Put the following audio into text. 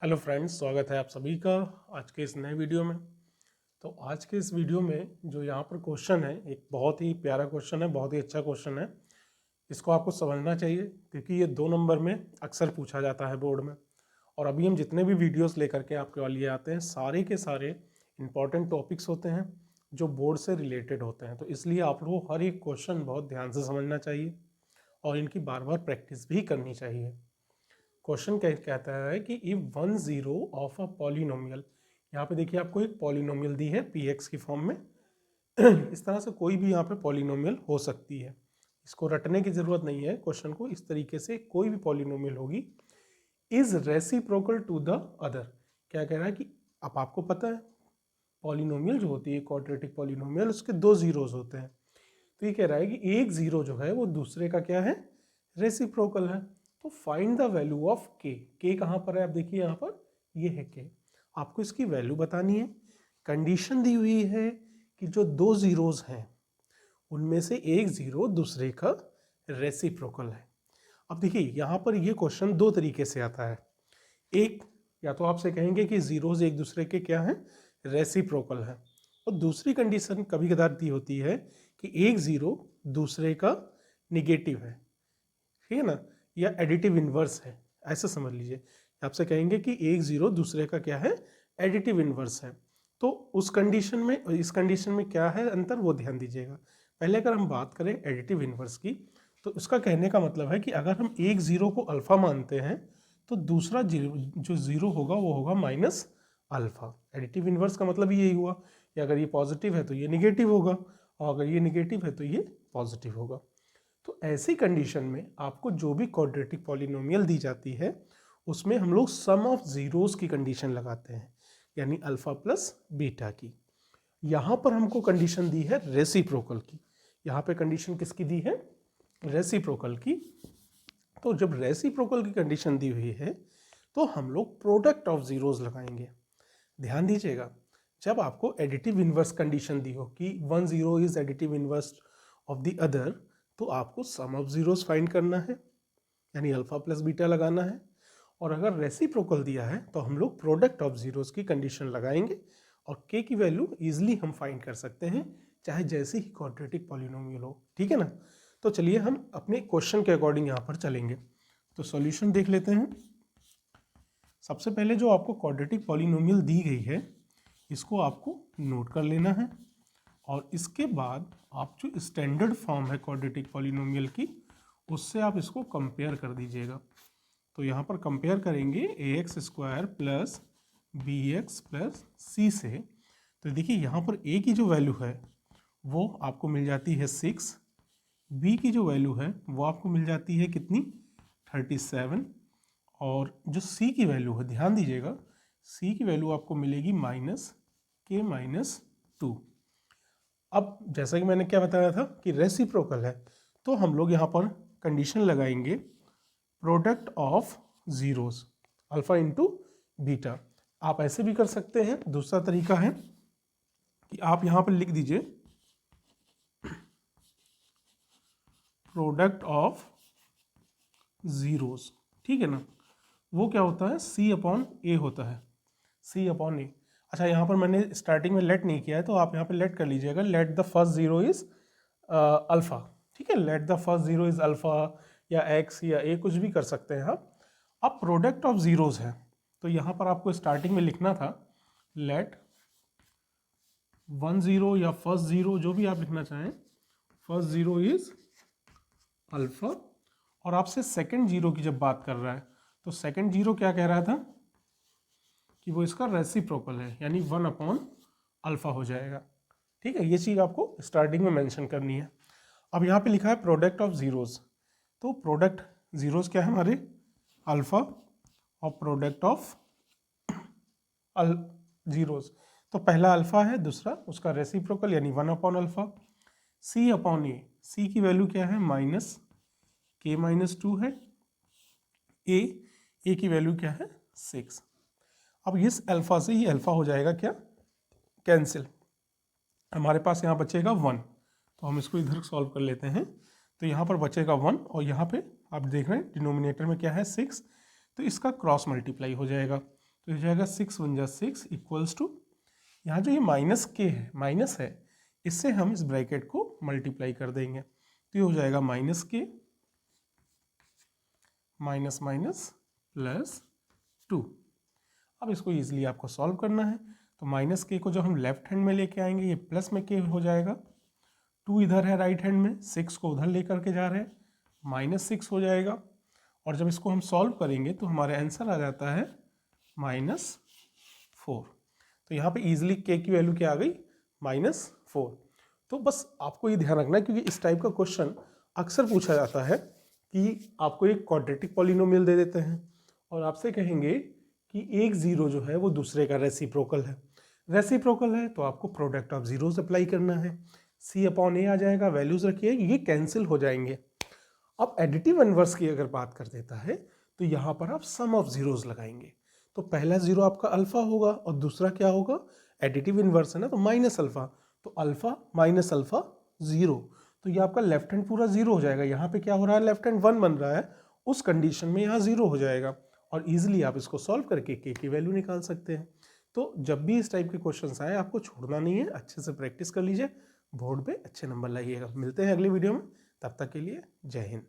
Hello friends, स्वागत है आप सभी का आज के इस नए वीडियो में। तो आज के इस वीडियो में जो यहाँ पर क्वेश्चन है, एक बहुत ही प्यारा क्वेश्चन है, बहुत ही अच्छा क्वेश्चन है। इसको आपको समझना चाहिए क्योंकि ये 2 नंबर में अक्सर पूछा जाता है बोर्ड में। और अभी हम जितने भी वीडियोस लेकर के आपके लिए आते हैं, सारे के सारे इंपॉर्टेंट टॉपिक्स होते हैं जो बोर्ड से रिलेटेड होते हैं। तो इसलिए आप लोगों को हर एक क्वेश्चन बहुत ध्यान से समझना चाहिए और इनकी बार बार प्रैक्टिस भी करनी चाहिए। क्वेश्चन कहता है कि if one zero of a polynomial, यहाँ पे देखिए आपको एक पॉलिनोमियल दी है px की फॉर्म में। इस तरह से कोई भी यहाँ पे पॉलिनोमियल हो सकती है, इसको रटने की जरूरत नहीं है। क्वेश्चन को इस तरीके से कोई भी पॉलिनोमियल होगी is reciprocal to the other. क्या कह रहा है कि अब आपको पता है पॉलिनोमियल जो होती है क्वाड्रेटिक पॉलिनोमियल, उसके 2 जीरोज होते हैं। तो ये कह रहा है कि एक जीरो जो है वो दूसरे का क्या है, रेसिप्रोकल है। तो फाइंड द वैल्यू ऑफ के कहाँ पर है, आप देखिए यहाँ पर ये है के। आपको इसकी वैल्यू बतानी है। कंडीशन दी हुई है कि जो 2 जीरोज हैं उनमें से एक जीरो दूसरे का रेसिप्रोकल है। अब देखिए यहाँ पर ये क्वेश्चन 2 तरीके से आता है। एक, या तो आपसे कहेंगे कि जीरोज एक दूसरे के क्या हैं, रेसिप्रोकल है। और दूसरी कंडीशन कभी कदार दी होती है कि एक जीरो दूसरे का निगेटिव है, ठीक है ना, या एडिटिव इन्वर्स है, ऐसा समझ लीजिए। आपसे कहेंगे कि एक जीरो दूसरे का क्या है, एडिटिव इन्वर्स है। तो उस कंडीशन में, इस कंडीशन में क्या है अंतर, वो ध्यान दीजिएगा। पहले अगर हम बात करें एडिटिव इन्वर्स की, तो उसका कहने का मतलब है कि अगर हम एक जीरो को अल्फा मानते हैं तो दूसरा जो जीरो होगा वो होगा माइनस अल्फा। एडिटिव इन्वर्स का मतलब यही हुआ कि अगर ये पॉजिटिव है तो ये निगेटिव होगा, और अगर ये निगेटिव है तो ये पॉजिटिव होगा। तो ऐसी कंडीशन में आपको जो भी क्वाड्रेटिक पॉलिनोमियल दी जाती है उसमें हम लोग सम ऑफ जीरोस की कंडीशन लगाते हैं, यानी अल्फा प्लस बीटा की। यहाँ पर हमको कंडीशन दी है रेसिप्रोकल की। यहाँ पे कंडीशन किसकी दी है, रेसिप्रोकल की। तो जब रेसिप्रोकल की कंडीशन दी हुई है तो हम लोग प्रोडक्ट ऑफ जीरोस लगाएंगे। ध्यान दीजिएगा, जब आपको एडिटिव इन्वर्स कंडीशन दी हो कि one zero is additive inverse of the other, तो आपको सम ऑफ जीरोस फाइंड करना है, यानी अल्फा प्लस बीटा लगाना है। और अगर रेसिप्रोकल दिया है तो हम लोग प्रोडक्ट ऑफ जीरोस की कंडीशन लगाएंगे और के की वैल्यू इजीली हम फाइंड कर सकते हैं, चाहे जैसे ही क्वाड्रेटिक पॉलिनोमियल हो, ठीक है ना। तो चलिए हम अपने क्वेश्चन के अकॉर्डिंग यहाँ पर चलेंगे। तो सॉल्यूशन देख लेते हैं। सबसे पहले जो आपको क्वाड्रेटिक पॉलिनोमियल दी गई है इसको आपको नोट कर लेना है, और इसके बाद आप जो स्टैंडर्ड फॉर्म है क्वाड्रेटिक पॉलिनोमियल की उससे आप इसको कंपेयर कर दीजिएगा। तो यहाँ पर कंपेयर करेंगे a x square plus b x plus c से। तो देखिए यहाँ पर ए की जो वैल्यू है वो आपको मिल जाती है 6, बी की जो वैल्यू है वो आपको मिल जाती है कितनी, 37, और जो सी की वैल्यू है ध्यान दीजिएगा, सी की वैल्यू आपको मिलेगी -k-2। अब जैसा कि मैंने क्या बताया था कि रेसिप्रोकल है, तो हम लोग यहाँ पर कंडीशन लगाएंगे product of zeros alpha into beta. आप ऐसे भी कर सकते हैं, दूसरा तरीका है कि आप यहाँ पर लिख दीजिए प्रोडक्ट ऑफ जीरोस, ठीक है ना। वो क्या होता है, सी अपॉन ए होता है, सी अपॉन ए। अच्छा, यहाँ पर मैंने स्टार्टिंग में लेट नहीं किया है तो आप यहाँ पे लेट कर लीजिएगा, let the first zero is alpha, ठीक है, let the first zero is alpha या एक्स या ए, कुछ भी कर सकते हैं आप। अब प्रोडक्ट ऑफ जीरोस है तो यहाँ पर आपको स्टार्टिंग में लिखना था लेट वन जीरो या फर्स्ट जीरो, जो भी आप लिखना चाहें, फर्स्ट जीरो इज अल्फा। और आपसे सेकंड जीरो की जब बात कर रहा है तो सेकंड जीरो क्या कह रहा था कि वो इसका रेसिप्रोकल है, यानी 1 अपॉन अल्फा हो जाएगा, ठीक है। ये चीज़ आपको स्टार्टिंग में मेंशन करनी है। अब यहाँ पे लिखा है प्रोडक्ट ऑफ जीरोस, तो प्रोडक्ट जीरोस क्या है हमारे, अल्फा, और प्रोडक्ट ऑफ जीरोस, तो पहला अल्फा है, दूसरा उसका रेसिप्रोकल यानी 1 अपॉन अल्फा। सी अपॉन ए, सी की वैल्यू क्या है, -k-2 है। ए की वैल्यू क्या है, 6। अब इस अल्फा से ये अल्फा हो जाएगा क्या, कैंसिल, हमारे पास यहाँ बचेगा 1। तो हम इसको इधर सॉल्व कर लेते हैं। तो यहाँ पर बचेगा 1 और यहाँ पे आप देख रहे हैं डिनोमिनेटर में क्या है, 6, तो इसका क्रॉस मल्टीप्लाई हो जाएगा। तो ये जाएगा 6 × 6 इक्वल्स टू, यहाँ जो ये माइनस के है, माइनस है, इससे हम इस ब्रैकेट को मल्टीप्लाई कर देंगे, तो ये हो जाएगा माइनस के माइनस माइनस प्लस 2। अब इसको ईजिली आपको सॉल्व करना है, तो माइनस के को जब हम लेफ्ट हैंड में लेके आएंगे ये प्लस में के हो जाएगा, 2 इधर है राइट हैंड में, 6 को उधर लेकर के जा रहे हैं, -6 हो जाएगा। और जब इसको हम सॉल्व करेंगे तो हमारा आंसर आ जाता है -4। तो यहाँ पे इजीली के की वैल्यू क्या आ गई, -4। तो बस आपको ये ध्यान रखना है, क्योंकि इस टाइप का क्वेश्चन अक्सर पूछा जाता है कि आपको एक क्वाड्रेटिक पॉलिनोमियल दे देते हैं और आपसे कहेंगे कि एक जीरो जो है वो दूसरे का रेसिप्रोकल है। रेसिप्रोकल है तो आपको प्रोडक्ट ऑफ जीरोस अप्लाई करना है, C/A आ जाएगा, वैल्यूज रखिए, ये कैंसिल हो जाएंगे। अब एडिटिव इनवर्स की अगर बात कर देता है तो यहाँ पर आप सम ऑफ जीरोस लगाएंगे, तो पहला जीरो आपका अल्फा होगा और दूसरा क्या होगा, एडिटिव इनवर्स है ना, तो माइनस अल्फा, तो अल्फा माइनस अल्फा 0, तो ये आपका लेफ्ट हैंड पूरा 0 हो जाएगा। यहाँ पे क्या हो रहा है, लेफ्ट हैंड 1 बन रहा है, उस कंडीशन में यहाँ 0 हो जाएगा और इजीली आप इसको सॉल्व करके के की वैल्यू निकाल सकते हैं। तो जब भी इस टाइप के क्वेश्चंस आए आपको छोड़ना नहीं है, अच्छे से प्रैक्टिस कर लीजिए, बोर्ड पे अच्छे नंबर लाइएगा। मिलते हैं अगली वीडियो में, तब तक के लिए जय हिंद।